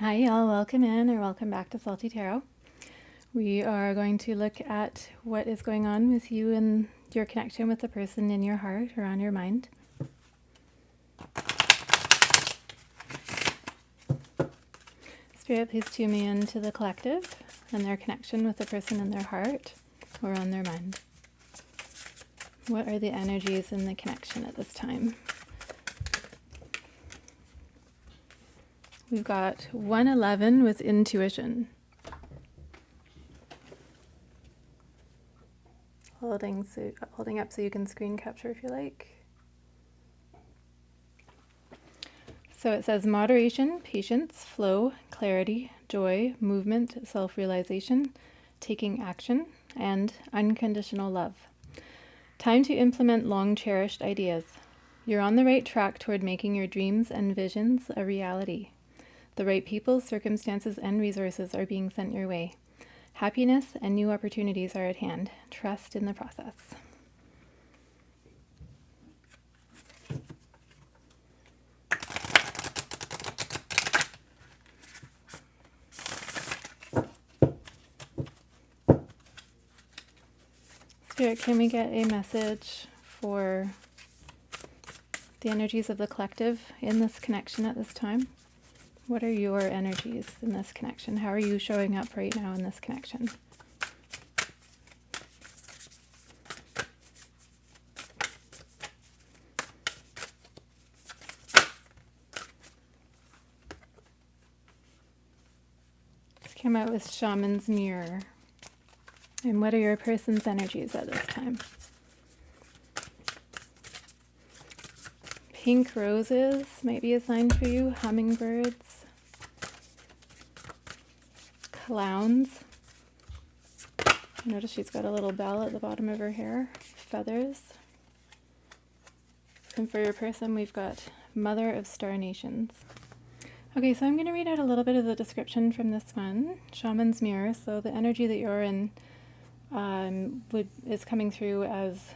Hi y'all, welcome in or welcome back to Salty Tarot. We are going to look at what is going on with you and your connection with the person in your heart or on your mind. Spirit, please tune me into the collective and their connection with the person in their heart or on their mind. What are the energies in the connection at this time? We've got 111 with intuition. Holding up so you can screen capture if you like. So it says moderation, patience, flow, clarity, joy, movement, self-realization, taking action, and unconditional love. Time to implement long-cherished ideas. You're on the right track toward making your dreams and visions a reality. The right people, circumstances, and resources are being sent your way. Happiness and new opportunities are at hand. Trust in the process. Spirit, can we get a message for the energies of the collective in this connection at this time? What are your energies in this connection? How are you showing up right now in this connection? Just came out with Shaman's Mirror. And what are your person's energies at this time? Pink roses might be a sign for you. Hummingbirds. Clowns. Notice she's got a little bell at the bottom of her hair. Feathers. And for your person, we've got Mother of Star Nations. Okay, so I'm going to read out a little bit of the description from this one, Shaman's Mirror. So the energy that you're in is coming through as,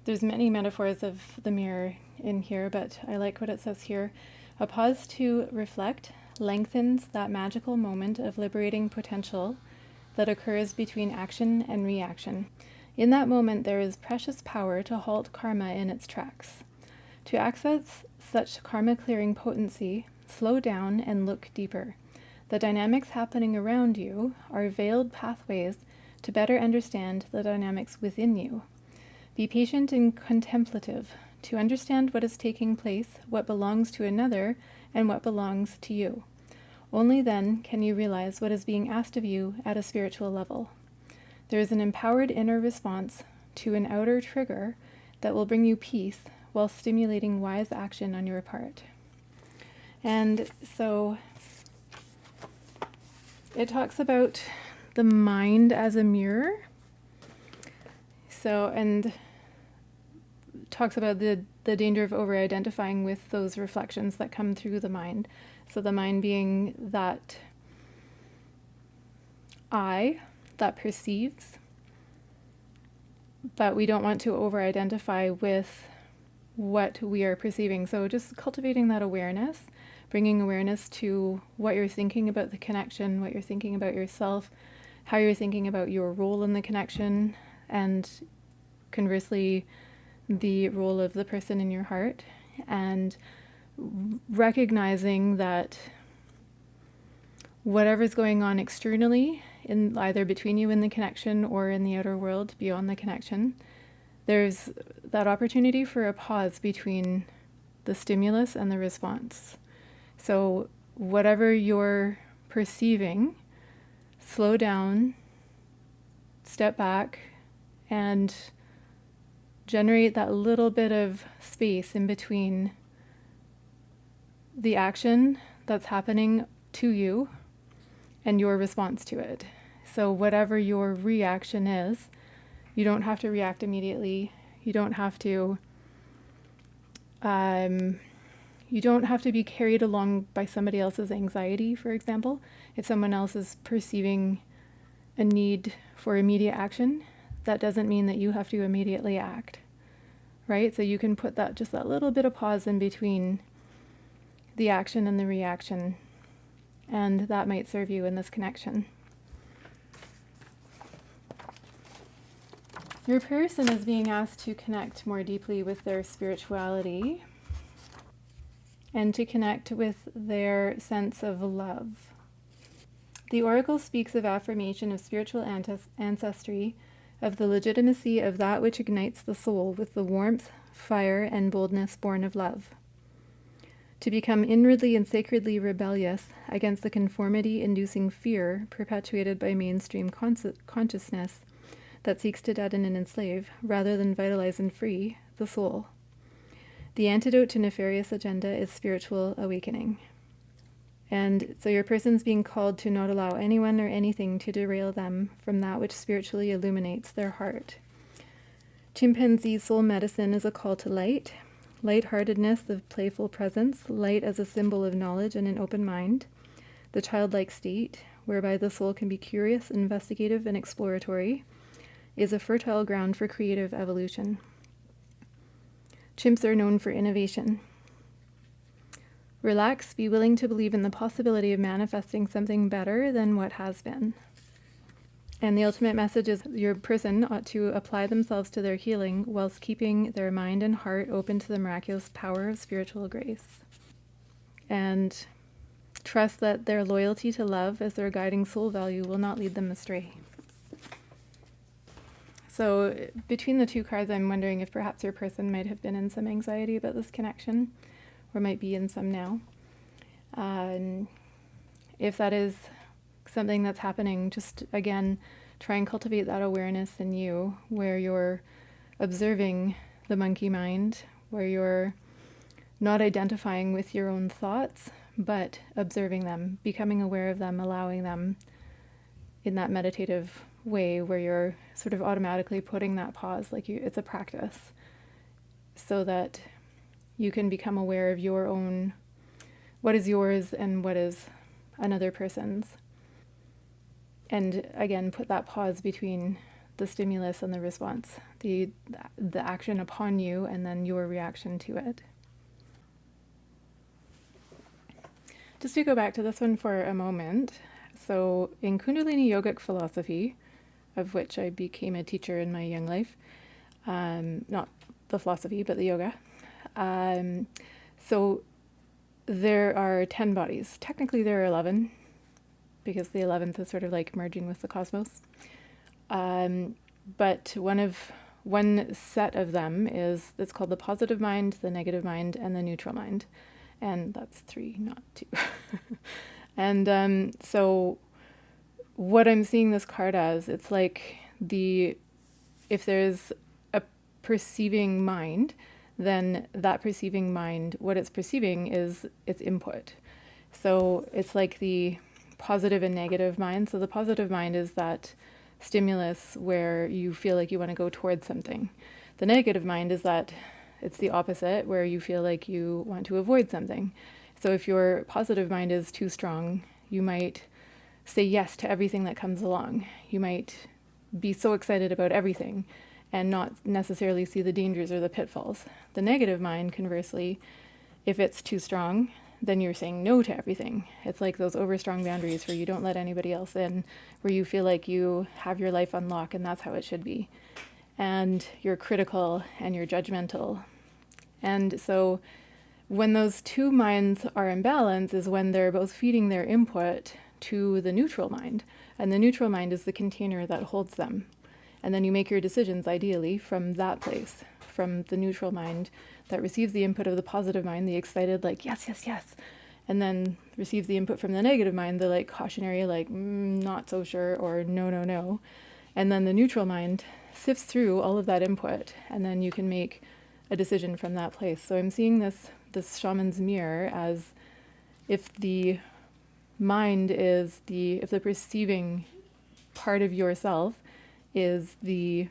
there's many metaphors of the mirror in here, but I like what it says here. A pause to reflect lengthens that magical moment of liberating potential that occurs between action and reaction. In that moment, there is precious power to halt karma in its tracks. To access such karma-clearing potency, slow down and look deeper. The dynamics happening around you are veiled pathways to better understand the dynamics within you. Be patient and contemplative to understand what is taking place, what belongs to another, and what belongs to you. Only then can you realize what is being asked of you at a spiritual level. There is an empowered inner response to an outer trigger that will bring you peace while stimulating wise action on your part. And so it talks about the mind as a mirror. So, and talks about the danger of over-identifying with those reflections that come through the mind. So the mind being that I that perceives, but we don't want to over-identify with what we are perceiving. So just cultivating that awareness, bringing awareness to what you're thinking about the connection, what you're thinking about yourself, how you're thinking about your role in the connection, and conversely, the role of the person in your heart, and recognizing that whatever's going on externally, in either between you and the connection or in the outer world beyond the connection, there's that opportunity for a pause between the stimulus and the response. So whatever you're perceiving, slow down, step back, and generate that little bit of space in between the action that's happening to you and your response to it. So whatever your reaction is, you don't have to react immediately. You don't have to be carried along by somebody else's anxiety, for example. If someone else is perceiving a need for immediate action, that doesn't mean that you have to immediately act, right? So you can put that little bit of pause in between the action and the reaction and that might serve you in this connection. Your person is being asked to connect more deeply with their spirituality and to connect with their sense of love. The oracle speaks of affirmation of spiritual ancestry, of the legitimacy of that which ignites the soul with the warmth, fire, and boldness born of love. To become inwardly and sacredly rebellious against the conformity-inducing fear perpetuated by mainstream consciousness that seeks to deaden and enslave, rather than vitalize and free, the soul. The antidote to nefarious agenda is spiritual awakening. And so your person's being called to not allow anyone or anything to derail them from that which spiritually illuminates their heart. Chimpanzee soul medicine is a call to light, lightheartedness of playful presence, light as a symbol of knowledge and an open mind, the childlike state, whereby the soul can be curious, investigative, and exploratory, is a fertile ground for creative evolution. Chimps are known for innovation. Relax, be willing to believe in the possibility of manifesting something better than what has been. And the ultimate message is your person ought to apply themselves to their healing whilst keeping their mind and heart open to the miraculous power of spiritual grace. And trust that their loyalty to love as their guiding soul value will not lead them astray. So between the two cards, I'm wondering if perhaps your person might have been in some anxiety about this connection, or might be in some now. If that is something that's happening, just again, try and cultivate that awareness in you, where you're observing the monkey mind, where you're not identifying with your own thoughts, but observing them, becoming aware of them, allowing them in that meditative way where you're sort of automatically putting that pause, like it's a practice, so that you can become aware of your own, what is yours and what is another person's. And again, put that pause between the stimulus and the response, the action upon you and then your reaction to it. Just to go back to this one for a moment, so in Kundalini yogic philosophy, of which I became a teacher in my young life, not the philosophy, but the yoga, so there are 10 bodies. Technically there are 11, because the 11th is sort of like merging with the cosmos. But one set of them it's called the positive mind, the negative mind, and the neutral mind. And that's 3, not 2. And so what I'm seeing this card as, it's like if there's a perceiving mind, then that perceiving mind, what it's perceiving is its input. So it's like the positive and negative mind. So the positive mind is that stimulus where you feel like you want to go towards something. The negative mind is that it's the opposite, where you feel like you want to avoid something. So if your positive mind is too strong, you might say yes to everything that comes along. You might be so excited about everything and not necessarily see the dangers or the pitfalls. The negative mind, conversely, if it's too strong, then you're saying no to everything. It's like those overstrong boundaries where you don't let anybody else in, where you feel like you have your life on lock and that's how it should be. And you're critical and you're judgmental. And so when those two minds are in balance is when they're both feeding their input to the neutral mind. And the neutral mind is the container that holds them. And then you make your decisions, ideally, from that place, from the neutral mind that receives the input of the positive mind, the excited, like, yes, yes, yes. And then receives the input from the negative mind, the like cautionary, like, not so sure, or no, no, no. And then the neutral mind sifts through all of that input, and then you can make a decision from that place. So I'm seeing this shaman's mirror as if the mind is if the perceiving part of yourself is the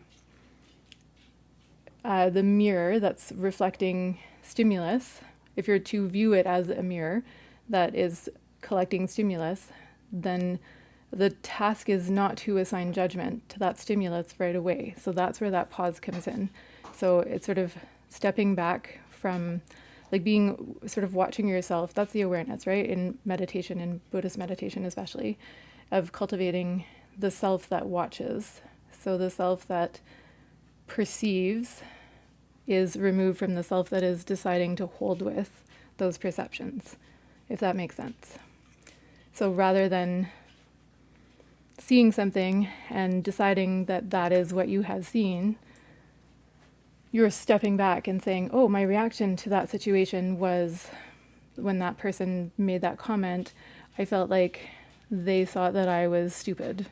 mirror that's reflecting stimulus. If you're to view it as a mirror that is collecting stimulus, then the task is not to assign judgment to that stimulus right away. So that's where that pause comes in. So it's sort of stepping back from, like being sort of watching yourself. That's the awareness, right? In meditation, in Buddhist meditation especially, of cultivating the self that watches. So the self that perceives is removed from the self that is deciding to hold with those perceptions, if that makes sense. So rather than seeing something and deciding that that is what you have seen, you're stepping back and saying, oh, my reaction to that situation was when that person made that comment, I felt like they thought that I was stupid.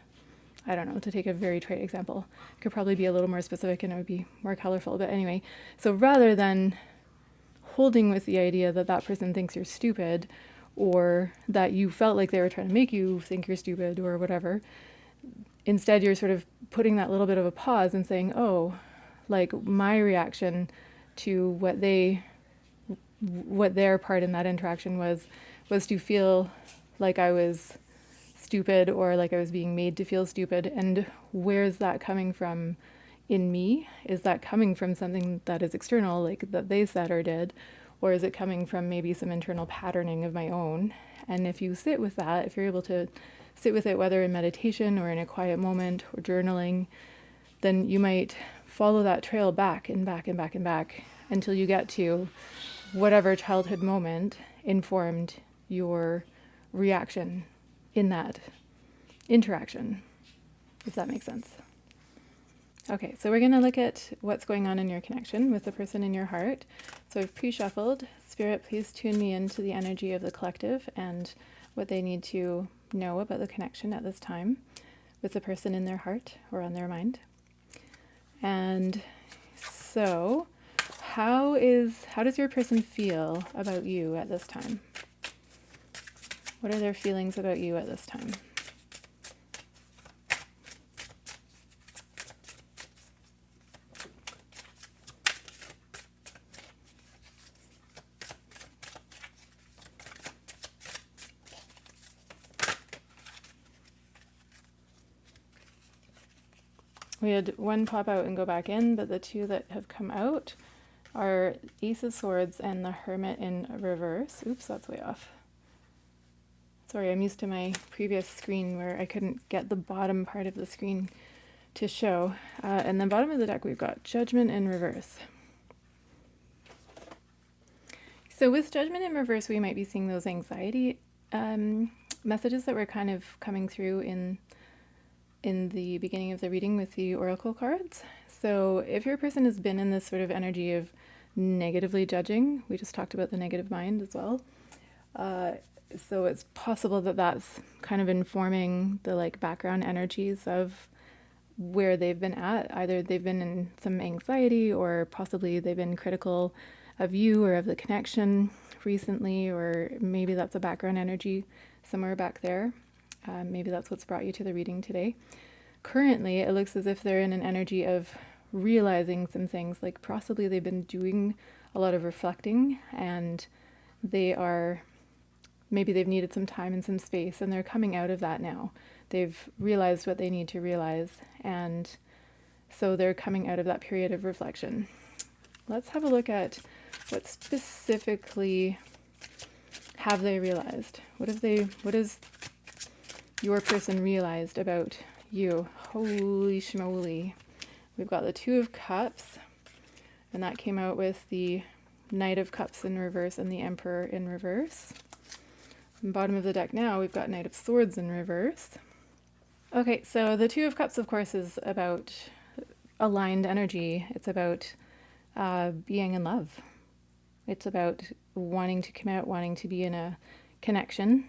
I don't know, to take a very trite example. It could probably be a little more specific and it would be more colorful. But anyway, so rather than holding with the idea that that person thinks you're stupid, or that you felt like they were trying to make you think you're stupid or whatever, instead you're sort of putting that little bit of a pause and saying, oh, like my reaction to what their part in that interaction was to feel like I was stupid, or like I was being made to feel stupid. And where's that coming from in me? Is that coming from something that is external, like that they said or did? Or is it coming from maybe some internal patterning of my own? And if you sit with that, if you're able to sit with it, whether in meditation or in a quiet moment or journaling, then you might follow that trail back and back and back and back until you get to whatever childhood moment informed your reaction in that interaction, if that makes sense. Okay, so we're going to look at what's going on in your connection with the person in your heart. So I've pre-shuffled. Spirit, please tune me into the energy of the collective and what they need to know about the connection at this time with the person in their heart or on their mind. And so how does your person feel about you at this time? What are their feelings about you at this time? We had one pop out and go back in, but the two that have come out are Ace of Swords and the Hermit in reverse. Oops, that's way off. Sorry, I'm used to my previous screen where I couldn't get the bottom part of the screen to show. And then bottom of the deck, we've got Judgment in reverse. So with Judgment in reverse, we might be seeing those anxiety messages that were kind of coming through in the beginning of the reading with the oracle cards. So if your person has been in this sort of energy of negatively judging, we just talked about the negative mind as well. So it's possible that that's kind of informing the like background energies of where they've been at. Either they've been in some anxiety, or possibly they've been critical of you or of the connection recently, or maybe that's a background energy somewhere back there. Maybe that's what's brought you to the reading today. Currently, it looks as if they're in an energy of realizing some things, like possibly they've been doing a lot of reflecting, and maybe they've needed some time and some space, and they're coming out of that now. They've realized what they need to realize, and so they're coming out of that period of reflection. Let's have a look at what specifically have they realized. What has your person realized about you? Holy schmoly. We've got the Two of Cups, and that came out with the Knight of Cups in reverse and the Emperor in reverse. On the bottom of the deck now, we've got Knight of Swords in reverse. Okay, so the Two of Cups, of course, is about aligned energy. It's about being in love. It's about wanting to come out, wanting to be in a connection.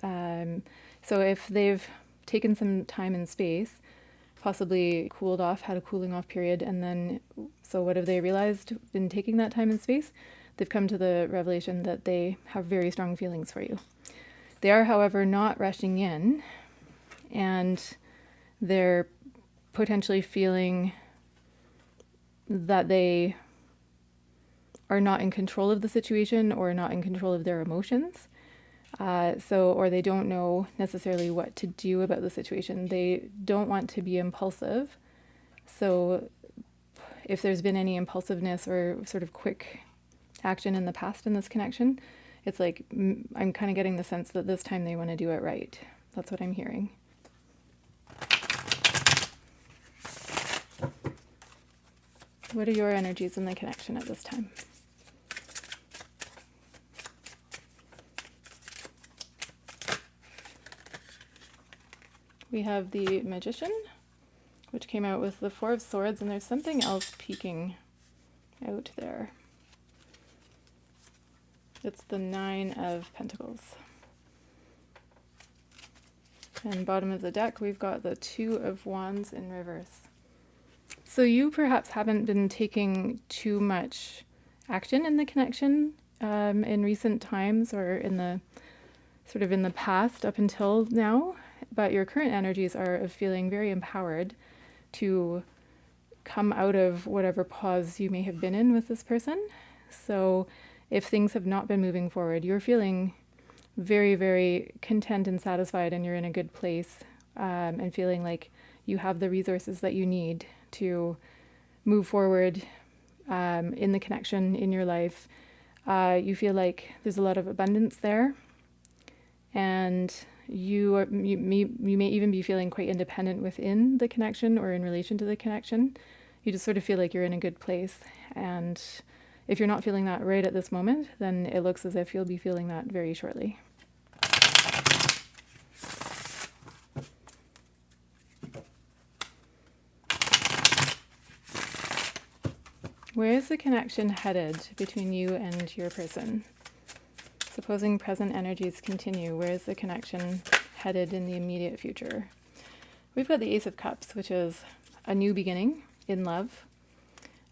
So if they've taken some time and space, possibly cooled off, had a cooling off period, and then, so what have they realized in taking that time and space? They've come to the revelation that they have very strong feelings for you. They are, however, not rushing in, and they're potentially feeling that they are not in control of the situation or not in control of their emotions. Or they don't know necessarily what to do about the situation. They don't want to be impulsive. So if there's been any impulsiveness or sort of quick action in the past in this connection. It's like I'm kind of getting the sense that this time they want to do it right. That's what I'm hearing. What are your energies in the connection at this time? We have the Magician, which came out with the Four of Swords, and there's something else peeking out there. It's the Nine of Pentacles. And bottom of the deck, we've got the Two of Wands in reverse. So you perhaps haven't been taking too much action in the connection in recent times, or in the sort of in the past up until now, but your current energies are of feeling very empowered to come out of whatever pause you may have been in with this person. So if things have not been moving forward, you're feeling very, very content and satisfied, and you're in a good place, and feeling like you have the resources that you need to move forward in the connection in your life. You feel like there's a lot of abundance there, and you may even be feeling quite independent within the connection or in relation to the connection. You just sort of feel like you're in a good place, and if you're not feeling that right at this moment, then it looks as if you'll be feeling that very shortly. Where is the connection headed between you and your person? Supposing present energies continue, where is the connection headed in the immediate future? We've got the Ace of Cups, which is a new beginning in love.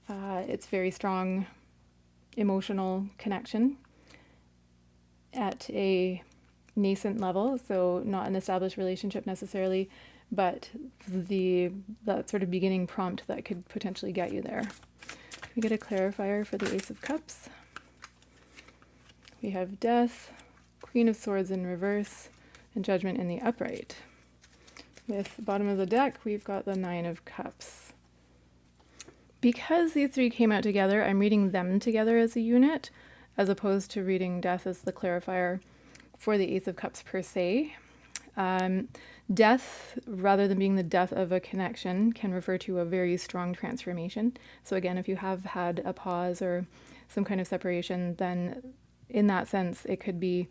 It's very strong emotional connection at a nascent level, so not an established relationship necessarily, but that sort of beginning prompt that could potentially get you there. We get a clarifier for the Ace of Cups. We have Death, Queen of Swords in reverse, and Judgment in the upright. With the bottom of the deck, we've got the Nine of Cups. Because these three came out together, I'm reading them together as a unit, as opposed to reading Death as the clarifier for the Ace of Cups per se. Death, rather than being the death of a connection, can refer to a very strong transformation. So again, if you have had a pause or some kind of separation, then in that sense, it could be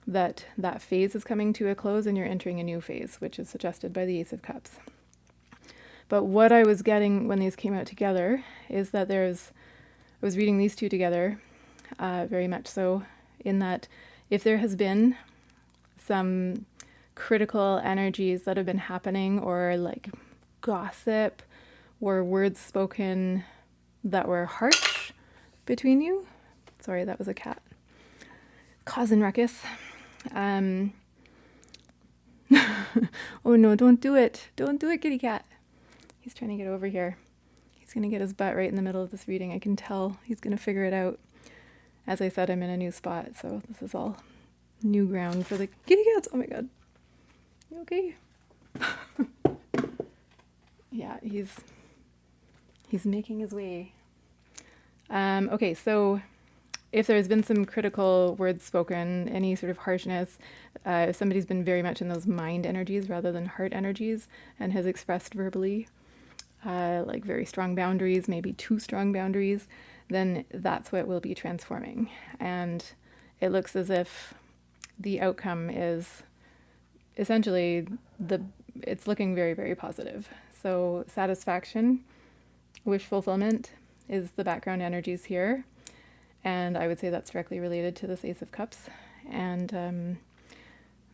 that that phase is coming to a close and you're entering a new phase, which is suggested by the Ace of Cups. But what I was getting when these came out together is that I was reading these two together, very much so, in that if there has been some critical energies that have been happening, or like gossip or words spoken that were harsh between you. Sorry, that was a cat causing ruckus. Oh no, don't do it. Don't do it, kitty cat. He's trying to get over here. He's going to get his butt right in the middle of this reading. I can tell he's going to figure it out. As I said, I'm in a new spot, so this is all new ground for the kitty cats. Oh my god. You okay? Yeah, he's making his way. Okay, so if there's been some critical words spoken, any sort of harshness, if somebody's been very much in those mind energies rather than heart energies and has expressed verbally, like very strong boundaries, maybe too strong boundaries, then that's what will be transforming. And it looks as if the outcome is essentially it's looking very, very positive. So satisfaction, wish fulfillment is the background energies here. And I would say that's directly related to this Ace of Cups and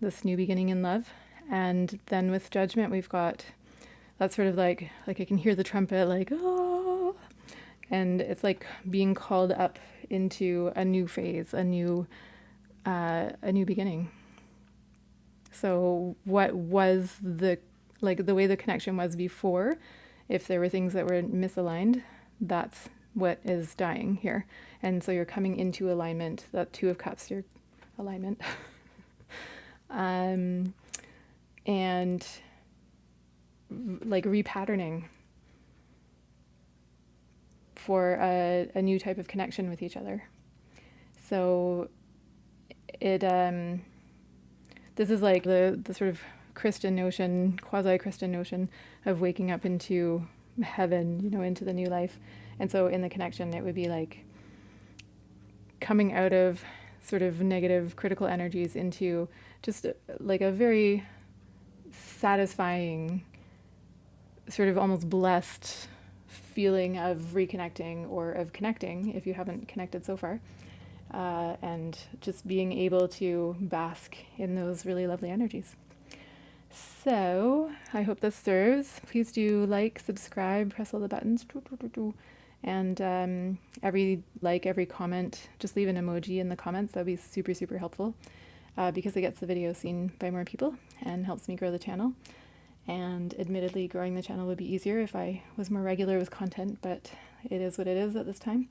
this new beginning in love. And then with Judgment, we've got that sort of like I can hear the trumpet, like, oh, and it's like being called up into a new phase, a new beginning. So what was the way the connection was before, if there were things that were misaligned, that's what is dying here. And so you're coming into alignment, that Two of Cups, your alignment. And like repatterning for a new type of connection with each other. So it this is like the sort of Christian notion, quasi-Christian notion of waking up into heaven, you know, into the new life. And so in the connection, it would be like coming out of sort of negative critical energies into just like a very satisfying, sort of almost blessed feeling of reconnecting or of connecting if you haven't connected so far. And just being able to bask in those really lovely energies. So I hope this serves. Please do like, subscribe, press all the buttons. And every like, every comment, just leave an emoji in the comments. That would be super, super helpful because it gets the video seen by more people and helps me grow the channel. And admittedly, growing the channel would be easier if I was more regular with content, but it is what it is at this time.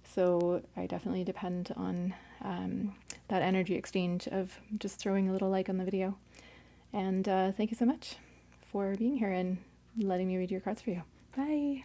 So I definitely depend on that energy exchange of just throwing a little like on the video. And thank you so much for being here and letting me read your cards for you. Bye.